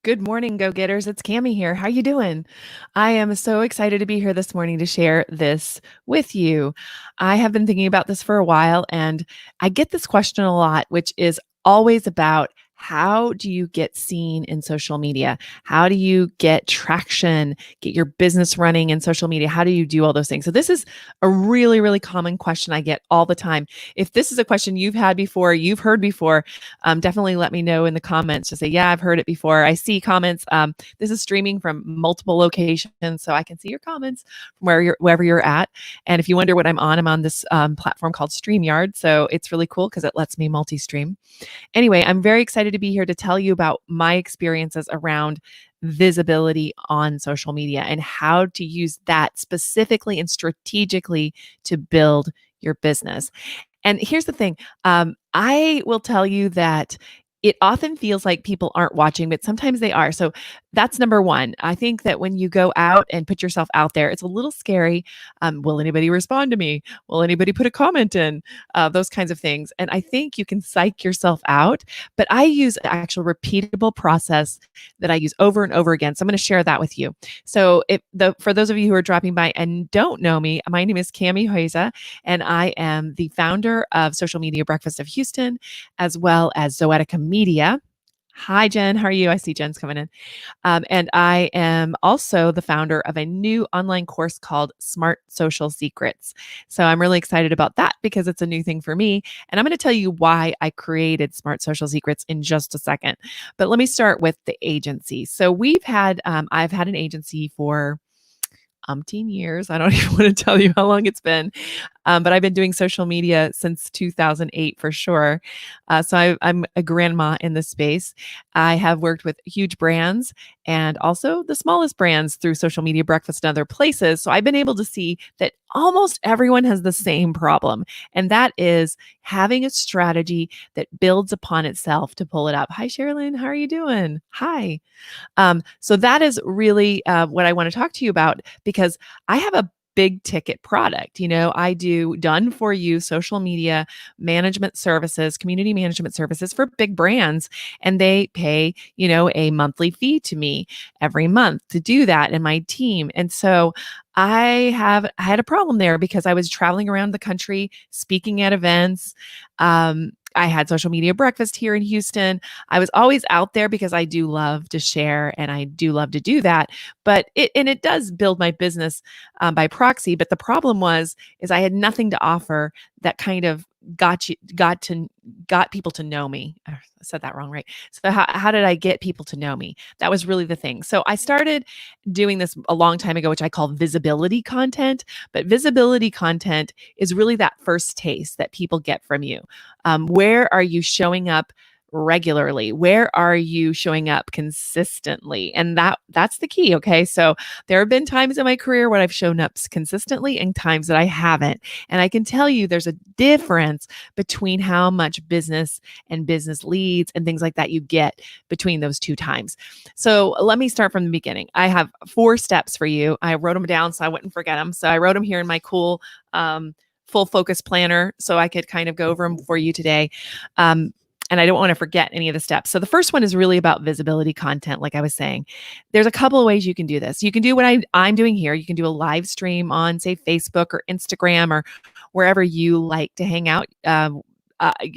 Good morning, go-getters. It's Cami here. How you doing? I am so excited to be here this morning to share this with you. I have been thinking about this for a while, and I get this question a lot, which is always about how do you get seen in social media? How do you get traction, get your business running in social media? How do you do all those things? So this is a really, really common question I get all the time. If this is a question you've had before, you've heard before, definitely let me know in the comments. Just say, yeah, I've heard it before. I see comments. This is streaming from multiple locations, so I can see your comments from wherever you're at. And if you wonder what I'm on this platform called StreamYard. So it's really cool because it lets me multi-stream. Anyway, I'm very excited to be here to tell you about my experiences around visibility on social media and how to use that specifically and strategically to build your business. And here's the thing, I will tell you that it often feels like people aren't watching, but sometimes they are. So that's number one. I think that when you go out and put yourself out there, it's a little scary. Will anybody respond to me? Will anybody put a comment in? Those kinds of things. And I think you can psych yourself out. But I use an actual repeatable process that I use over and over again. So I'm going to share that with you. So for those of you who are dropping by and don't know me, my name is Cami Hoyza, and I am the founder of Social Media Breakfast of Houston, as well as Zoetica Media. Hi, Jen. How are you? I see Jen's coming in. And I am also the founder of a new online course called Smart Social Secrets. So I'm really excited about that because it's a new thing for me. And I'm going to tell you why I created Smart Social Secrets in just a second. But let me start with the agency. So I've had an agency for umpteen years. I don't even want to tell you how long it's been. But I've been doing social media since 2008 for sure. I'm a grandma in this space. I have worked with huge brands and also the smallest brands through Social Media Breakfast and other places. So I've been able to see that almost everyone has the same problem. And that is having a strategy that builds upon itself to pull it up. Hi, Sherilyn. How are you doing? Hi. So that is really what I want to talk to you about because I have a big ticket product. I do done for you social media management services, community management services for big brands, and they pay, a monthly fee to me every month to do that and my team. And so I had a problem there because I was traveling around the country speaking at events. I had social media breakfast here in Houston. I was always out there because I do love to share and I do love to do that. But it does build my business by proxy. But the problem is I had nothing to offer that kind of got people to know me. I said that wrong, right? So how did I get people to know me? That was really the thing. So I started doing this a long time ago, which I call visibility content. But visibility content is really that first taste that people get from you. Where are you showing up regularly? Where are you showing up consistently? And that's the key. Okay. So there have been times in my career when I've shown up consistently and times that I haven't. And I can tell you there's a difference between how much business and business leads and things like that you get between those two times. So let me start from the beginning. I have 4 steps for you. I wrote them down so I wouldn't forget them. So I wrote them here in my cool full focus planner so I could kind of go over them for you today. And I don't want to forget any of the steps. So the first one is really about visibility content. Like I was saying, there's a couple of ways you can do this. You can do what I'm doing here. You can do a live stream on, say, Facebook or Instagram or wherever you like to hang out.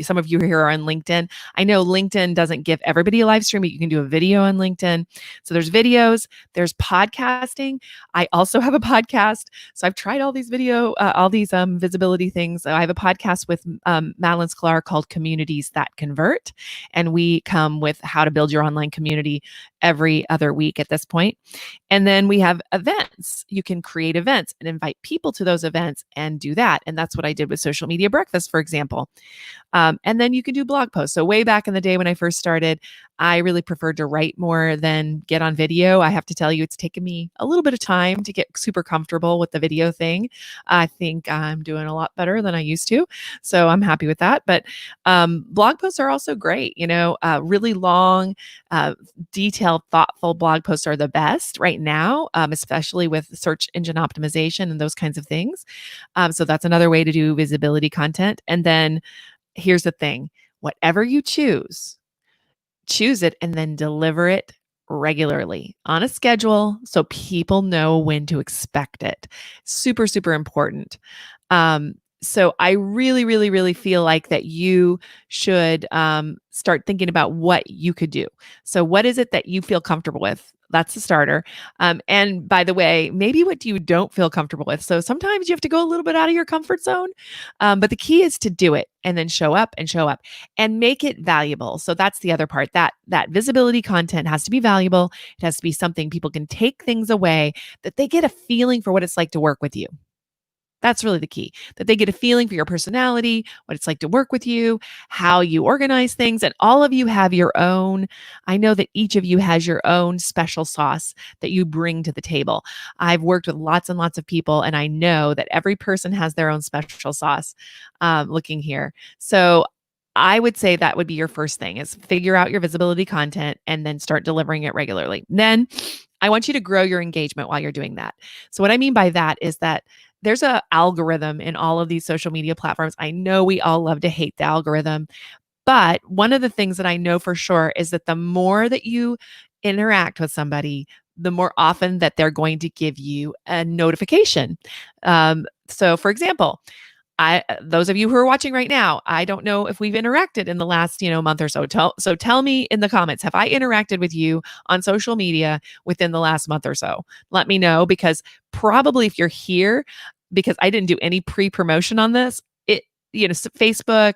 Some of you here are on LinkedIn. I know LinkedIn doesn't give everybody a live stream, but you can do a video on LinkedIn. So there's videos, there's podcasting. I also have a podcast. So I've tried all these visibility things. I have a podcast with Madeline Sklar called Communities That Convert. And we come with how to build your online community every other week at this point. And then we have events. You can create events and invite people to those events and do that. And that's what I did with Social Media Breakfast, for example. And then you can do blog posts. So way back in the day when I first started, I really preferred to write more than get on video. I have to tell you, it's taken me a little bit of time to get super comfortable with the video thing. I think I'm doing a lot better than I used to. So I'm happy with that. But blog posts are also great. Really long, detailed, thoughtful blog posts are the best right now, especially with search engine optimization and those kinds of things. So that's another way to do visibility content. And then here's the thing, whatever you choose it and then deliver it regularly on a schedule so people know when to expect it. Super, super important. So I really, really, really feel like that you should start thinking about what you could do. So, what is it that you feel comfortable with? That's the starter. And by the way, maybe what you don't feel comfortable with. So sometimes you have to go a little bit out of your comfort zone, but the key is to do it and then show up and make it valuable. So that's the other part. That visibility content has to be valuable. It has to be something people can take things away, that they get a feeling for what it's like to work with you. That's really the key, that they get a feeling for your personality, what it's like to work with you, how you organize things. And all of you have your own. I know that each of you has your own special sauce that you bring to the table. I've worked with lots and lots of people, and I know that every person has their own special sauce. Looking here. So I would say that would be your first thing, is figure out your visibility content and then start delivering it regularly. Then I want you to grow your engagement while you're doing that. So what I mean by that is that there's a algorithm in all of these social media platforms. I know we all love to hate the algorithm, but one of the things that I know for sure is that the more that you interact with somebody, the more often that they're going to give you a notification. So for example, those of you who are watching right now, I don't know if we've interacted in the last, month or so. Tell me in the comments, have I interacted with you on social media within the last month or so? Let me know, because probably if you're here, because I didn't do any pre-promotion on this, Facebook,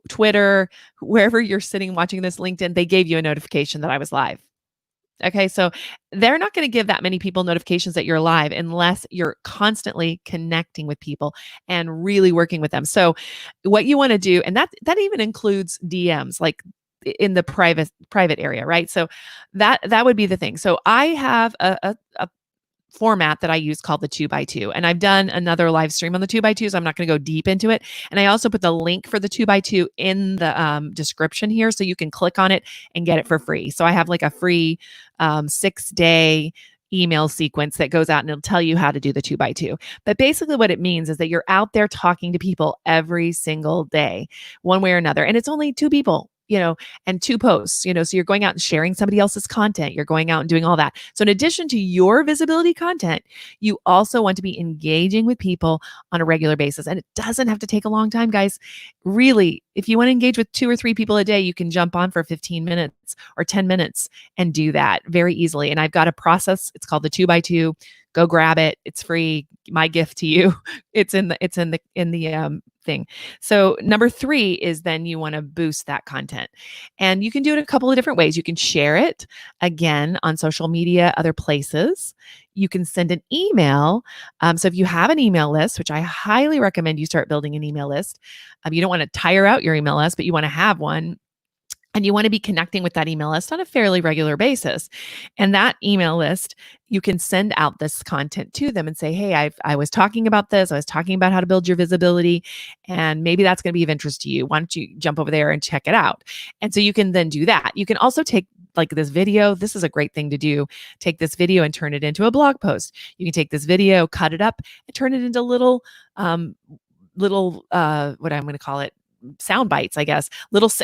Twitter, wherever you're sitting watching this, LinkedIn, they gave you a notification that I was live. Okay, so they're not going to give that many people notifications that you're live unless you're constantly connecting with people and really working with them. So what you want to do, and that even includes DMs, like in the private area, right? So that would be the thing. So I have a format that I use called the 2x2. And I've done another live stream on the 2x2, so I'm not going to go deep into it. And I also put the link for the 2x2 in the description here, so you can click on it and get it for free. So I have like a free 6-day email sequence that goes out and it'll tell you how to do the 2x2. But basically what it means is that you're out there talking to people every single day, one way or another. And it's only 2 people, and 2 posts, so you're going out and sharing somebody else's content. You're going out and doing all that. So in addition to your visibility content, you also want to be engaging with people on a regular basis. And it doesn't have to take a long time, guys. Really, if you want to engage with 2 or 3 people a day, you can jump on for 15 minutes or 10 minutes and do that very easily. And I've got a process. It's called the 2x2. Go grab it. It's free. My gift to you. It's in the thing. So number 3 is then you want to boost that content. And you can do it a couple of different ways. You can share it again on social media, other places. You can send an email. So if you have an email list, which I highly recommend you start building an email list. You don't want to tire out your email list, but you want to have one. And you want to be connecting with that email list on a fairly regular basis. And that email list, you can send out this content to them and say, hey, I was talking about this. I was talking about how to build your visibility. And maybe that's going to be of interest to you. Why don't you jump over there and check it out? And so you can then do that. You can also take like this video. This is a great thing to do. Take this video and turn it into a blog post. You can take this video, cut it up, and turn it into little what I'm going to call it, sound bites, I guess.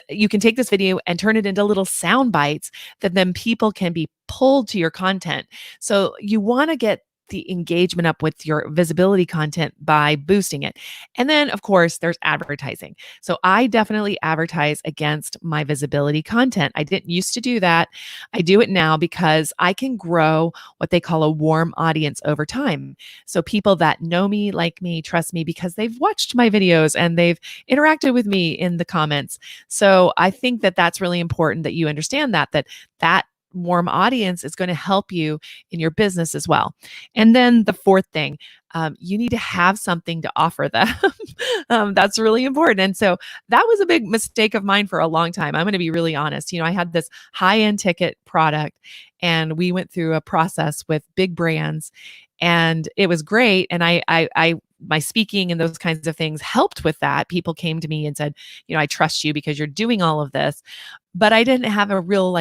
You can take this video and turn it into little sound bites that then people can be pulled to your content. So you want to get the engagement up with your visibility content by boosting it. And then, of course, there's advertising. So I definitely advertise against my visibility content. I didn't used to do that. I do it now because I can grow what they call a warm audience over time. So people that know me, like me, trust me because they've watched my videos and they've interacted with me in the comments. So I think that that's really important that you understand that warm audience is going to help you in your business as well. And then the fourth thing, you need to have something to offer them. That's really important. And so that was a big mistake of mine for a long time. I'm going to be really honest. I had this high-end ticket product and we went through a process with big brands and it was great. And my speaking and those kinds of things helped with that. People came to me and said, I trust you because you're doing all of this. But I didn't have a real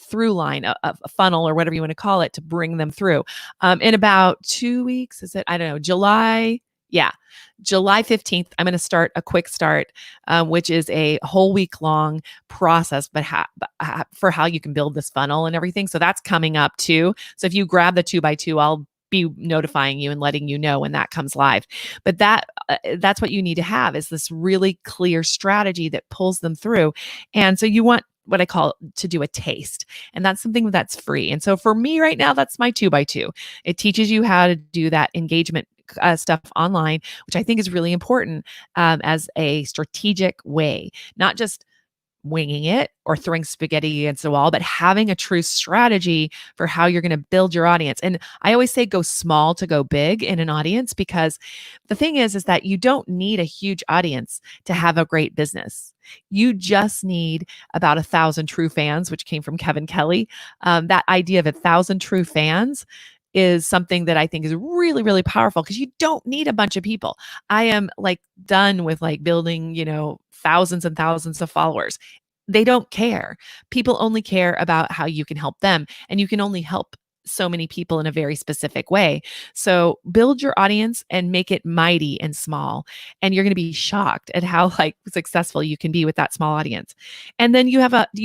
through line, a funnel or whatever you want to call it to bring them through. In about 2 weeks, is it? I don't know, July. Yeah. July 15th, I'm going to start a quick start, which is a whole week long process, but for how you can build this funnel and everything. So that's coming up too. So if you grab the 2x2, I'll be notifying you and letting you know when that comes live. But that's what you need to have, is this really clear strategy that pulls them through. And so you want what I call to do a taste. And that's something that's free. And so for me right now, that's my 2x2. It teaches you how to do that engagement stuff online, which I think is really important, as a strategic way, not just winging it or throwing spaghetti against the wall, but having a true strategy for how you're going to build your audience. And I always say go small to go big in an audience, because the thing is that you don't need a huge audience to have a great business. You just need about 1,000 true fans, which came from Kevin Kelly. That idea of 1,000 true fans is something that I think is really, really powerful, because you don't need a bunch of people. I am like done with like building, thousands and thousands of followers. They don't care. People only care about how you can help them, and you can only help so many people in a very specific way. So build your audience and make it mighty and small, and you're going to be shocked at how like successful you can be with that small audience. And then you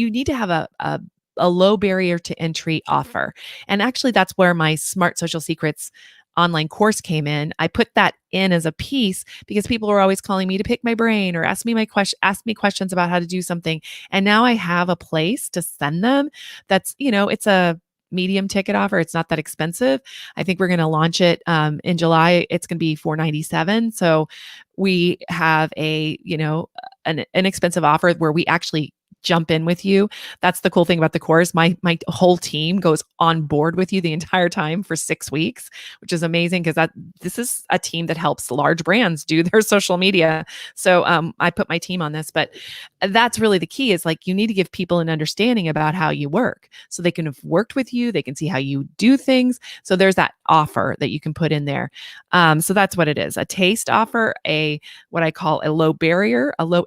need to have a low barrier to entry offer. And actually, that's where my Smart Social Secrets online course came in. I put that in as a piece because people were always calling me to pick my brain or ask me questions about how to do something. And now I have a place to send them. That's, it's a medium ticket offer. It's not that expensive. I think we're going to launch it in July. It's going to be $497. So we have an inexpensive offer where we actually jump in with you. That's the cool thing about the course. My whole team goes on board with you the entire time for 6 weeks, which is amazing, because this is a team that helps large brands do their social media. So I put my team on this, but that's really the key, is like you need to give people an understanding about how you work, so they can have worked with you, they can see how you do things. So there's that offer that you can put in there. So that's what it is: a taste offer, what I call a low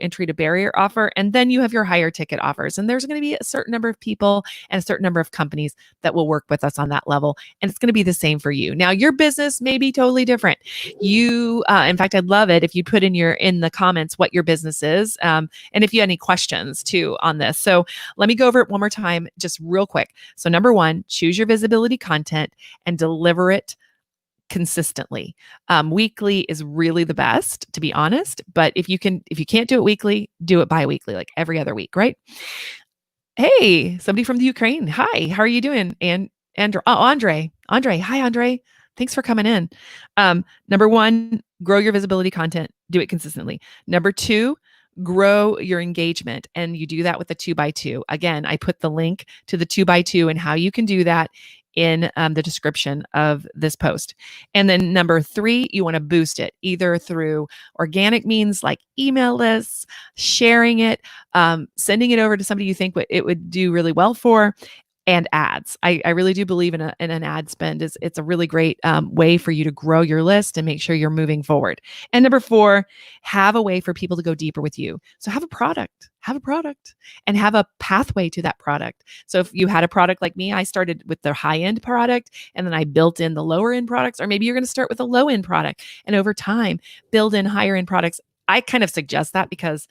entry to barrier offer, and then you have your higher ticket offers. And there's going to be a certain number of people and a certain number of companies that will work with us on that level. And it's going to be the same for you. Now, your business may be totally different. In fact, I'd love it if you put in the comments what your business is. And if you have any questions too on this. So let me go over it one more time, just real quick. So number one, choose your visibility content and deliver it consistently. Weekly is really the best, to be honest. But if you can't do it weekly, do it bi-weekly, like every other week, right? Hey, somebody from the Ukraine. Hi, how are you doing? Andre. Hi, Andre. Thanks for coming in. Number one, grow your visibility content. Do it consistently. Number two, grow your engagement. And you do that with the 2x2. Again, I put the link to the 2x2 and how you can do that in the description of this post. And then number three, you want to boost it either through organic means like email lists, sharing it, sending it over to somebody you think it would do really well for, and ads. I really do believe in an ad spend. It's a really great way for you to grow your list and make sure you're moving forward. And number four, have a way for people to go deeper with you. So have a product and have a pathway to that product. So if you had a product like me, I started with the high end product and then I built in the lower end products, or maybe you're going to start with a low end product and over time build in higher end products. I kind of suggest that because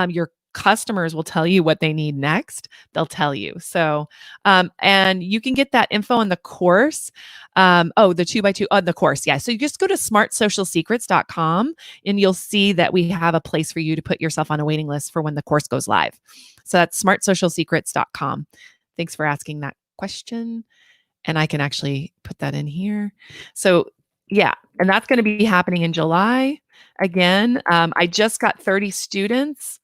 your customers will tell you what they need next. They'll tell you. So, and you can get that info on the course. The 2x2 on the course. Yeah. So you just go to smartsocialsecrets.com and you'll see that we have a place for you to put yourself on a waiting list for when the course goes live. So that's smartsocialsecrets.com. Thanks for asking that question. And I can actually put that in here. So yeah, and that's going to be happening in July. Again, I just got 30 students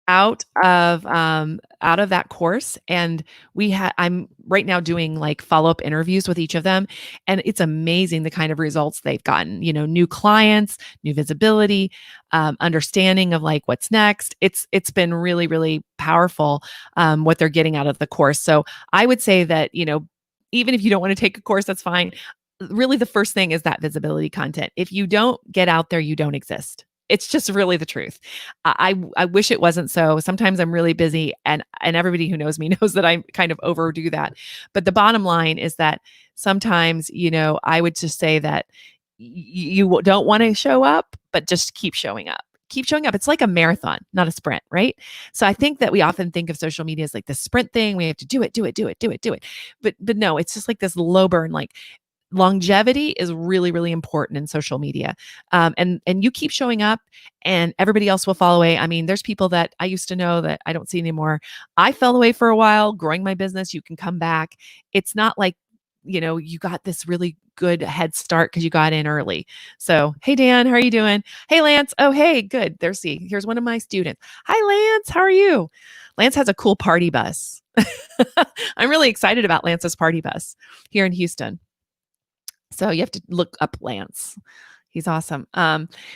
out of that course, and I'm right now doing like follow-up interviews with each of them, and it's amazing the kind of results they've gotten. New clients, new visibility, understanding of like what's next. It's been really, really powerful what they're getting out of the course. So I would say that even if you don't want to take a course, that's fine. Really, the first thing is that visibility content. If you don't get out there, you don't exist. It's just really the truth. I wish it wasn't so. Sometimes I'm really busy, and everybody who knows me knows that I kind of overdo that. But the bottom line is that sometimes, I would just say that you don't want to show up, but just keep showing up. Keep showing up. It's like a marathon, not a sprint, right? So I think that we often think of social media as like the sprint thing. We have to do it, do it, do it, do it, do it. But no, it's just like this low burn. Like longevity is really, really important in social media. And you keep showing up and everybody else will fall away. I mean, there's people that I used to know that I don't see anymore. I fell away for a while growing my business. You can come back. It's not like, you got this really good head start because you got in early. So, hey, Dan, how are you doing? Hey, Lance. Oh, hey, good. Here's one of my students. Hi, Lance. How are you? Lance has a cool party bus. I'm really excited about Lance's party bus here in Houston. So you have to look up Lance. He's awesome.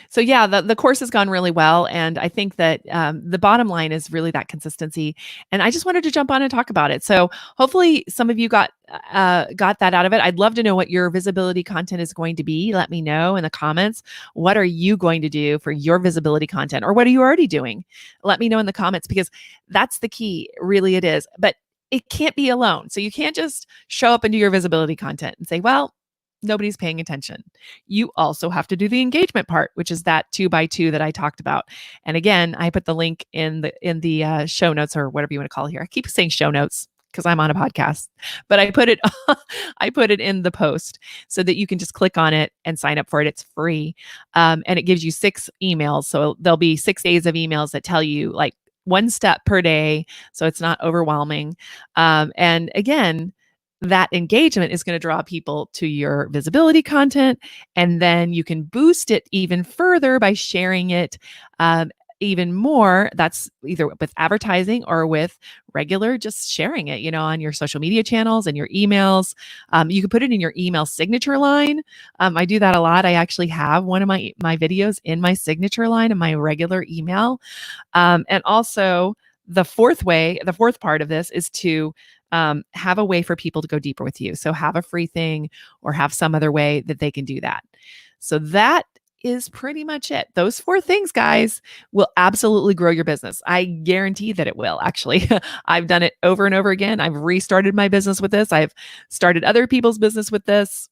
So yeah, the course has gone really well, and I think that the bottom line is really that consistency. And I just wanted to jump on and talk about it. So hopefully, some of you got that out of it. I'd love to know what your visibility content is going to be. Let me know in the comments. What are you going to do for your visibility content, or what are you already doing? Let me know in the comments because that's the key. Really, it is. But it can't be alone. So you can't just show up and do your visibility content and say, well, nobody's paying attention. You also have to do the engagement part, which is that 2x2 that I talked about. And again, I put the link in the show notes or whatever you want to call it here. I keep saying show notes because I'm on a podcast, but I put it I put it in the post so that you can just click on it and sign up for it. It's free, and it gives you 6 emails. So there'll be 6 days of emails that tell you like one step per day, so it's not overwhelming. And again, that engagement is going to draw people to your visibility content. And then you can boost it even further by sharing it even more. That's either with advertising or with regular, just sharing it, on your social media channels and your emails. You can put it in your email signature line. I do that a lot. I actually have one of my videos in my signature line in my regular email. And also, the fourth part of this is to have a way for people to go deeper with you. So have a free thing or have some other way that they can do that. So that is pretty much it. Those 4 things, guys, will absolutely grow your business. I guarantee that it will. Actually, I've done it over and over again. I've restarted my business with this. I've started other people's business with this.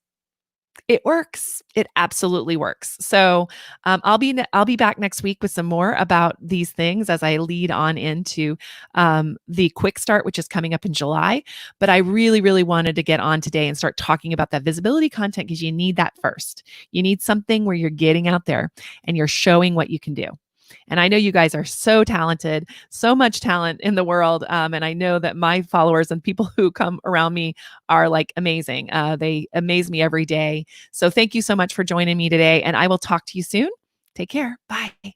It works. It absolutely works. So I'll be back next week with some more about these things as I lead on into the quick start, which is coming up in July. But I really, really wanted to get on today and start talking about that visibility content because you need that first. You need something where you're getting out there and you're showing what you can do. And I know you guys are so talented, so much talent in the world. And I know that my followers and people who come around me are like amazing. They amaze me every day. So thank you so much for joining me today. And I will talk to you soon. Take care. Bye.